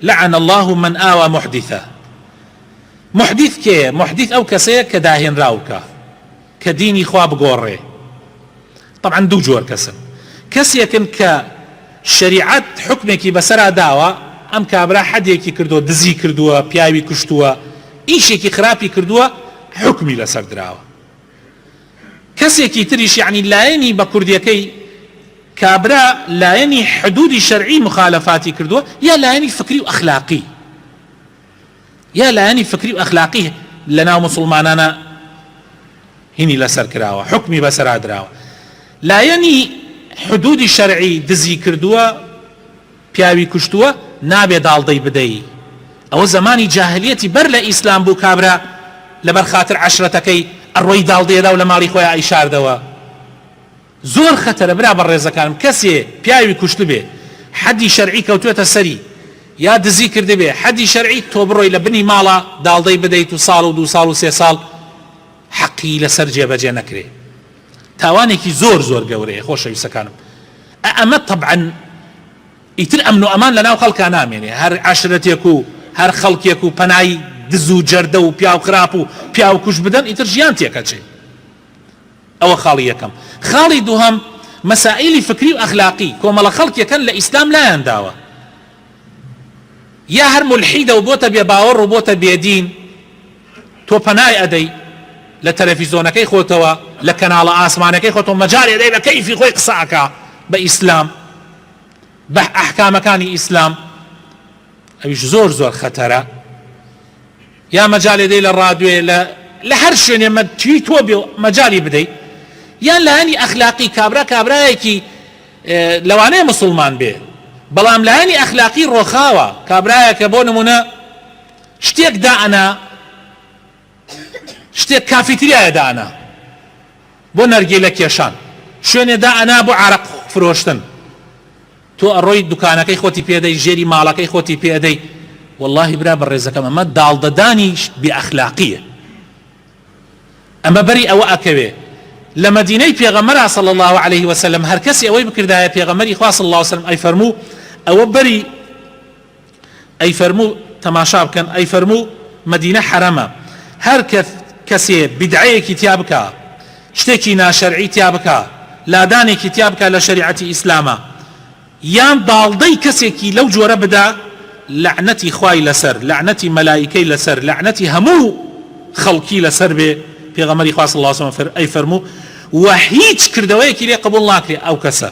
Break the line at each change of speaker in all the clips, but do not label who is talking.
لعن الله من آوى محدثا. محدث كي محدث أو كسيه كداهن راوكا كديني خواب قوري. طبعا دو جور كسي كن كشريعة حكمك بسرا داوى ام كابرا حديكي كردو دزي كردوها بياوي كشتوها ايشيكي خرابي كردوها حكمي لسر دراوة. كسيكي تريش يعني لايني بكرديكي كابرا لايني حدود شرعي مخالفاتي كردوها يا لايني فكري واخلاقي يا لايني فكري واخلاقي لنا مسلمانانا هني لسر كراوة حكمي بسر دراوة. لايني حدود شرعي دزي كردوها بياوي كشتوها نابێ داڵدەی بدەی. ئەوە زمانی جاهلیەتی بەر لە ئیسلام بوو کابرا لەبەر خاتر عەشرەتەکەی ئەڕۆی داڵدەیەدا و لە ماڵی خۆیان ئەیشاردەوە. زۆر خەتەرە برا بەڕێزەکانم کەسێ پیاوی کوشت بێ حەدی شەرعی کەوتوێتە سەری یا دزی کرد بێ حەدی شەرعی تۆ بڕۆی لە بنی ماڵە داڵدەی بدەیت و ساڵ و دو ساڵ و سێ ساڵ حەقی لەسەر جێبەجێ نەکرێ. تاوانێکی زۆر زۆر گەورەیە خۆشەویستەکانم. ئەمە طبعا ئیتر ئەمن و ئەمان لەناو خەڵکا نامێنێ. هەر عەشرەتێک و هەر خەڵکێک و پەنای دز و جەردە و پیا و خراپ و پیا و کوش بدەن ئیتر ژیان تێکەچێ. ئەوە خاڵی یەکەم. خاڵی دووهەم مەسائیلی فکری و ئەخلاقی کۆمەڵە خەڵکێکن لە ئیسلام لایەنداوە یا هەر مولحیدە و بۆتە بێ باوەڕ و بۆتە بێدین تۆ پەنای ئەدەی لە تەلەڤیزۆنەکەی خۆتەوە لە کەناڵە ئاسمانەکەی خۆتەوە مەجاڵی ئەدەی بە کەیفی خۆی قسەکە بە ئیسلام بە ئەحکامەکانی ئیسلام. ئەویش زۆر زۆر خەتەرە. یا مەجاڵی دەی لە ڕادیۆ لە هەر شوێنێ توی تۆ بێ مەجاڵی بدەیت یان لە هەنی ئەخلاقی کابرا کابرایەکی لەوانەیە مسلمان بێ بەڵام لە هەنی ئەخلاقی ڕۆخاوە کابرایەکە بۆ نمونە شتێک دائەنا شتێک کافیتریایە دائەنا بۆ نەرگێلە کێشان شوێنێ دائەنا بۆ عارەق فرۆشتن تۆ ئەڕۆی دوکانەکەی خۆتی پێدەی ژێری ماڵەکەی خۆتی پێدەی. والله برا بەڕێزەکەم ئەمە داڵدەدانی بێئەخلاقیە. ئەمە بەری ئەوە ئەکەوێ لە مەدینەی پێغەمبەر صلی الله عليه وسلم هەر کەسی ئەوەی بکردایە پێغەمبەری خوا صلی الله عليه وسلم ئەیفەرموو ئەوە بەری ئەیفەرموو تەماشا بکەن ئەیفەرموو مەدینە حەرەمە هەر کەسێ بیدعەیەکی تیا بکە شتێکی ناشەرعی تیا بکە لادانێکی تیا بکە لە شەریعەتی ئیسلامە یان داڵدەی کەسێکی لەو جۆرە بدا لعنەتی خوای لەسەر لعنەتی مەلایکەی لەسەر لعنەتی هەموو خەڵکی لەسەر بێ. پێغەمبەری خوا صلی الله علیه وسلم ئەیفەرموو و هیچ کردەوەیەکی لێ قبول ناکرێ ئەو کەسە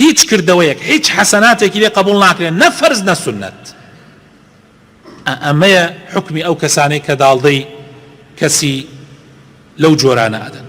هیچ کردەوەیەک هیچ حەسەناتێکی لێ قبول ناکرێ نە فەرز نە سونەت. ئەمەیە حکمی ئەو کەسانەی کە داڵدەی کەسی لەو جۆرانە ئەدەن.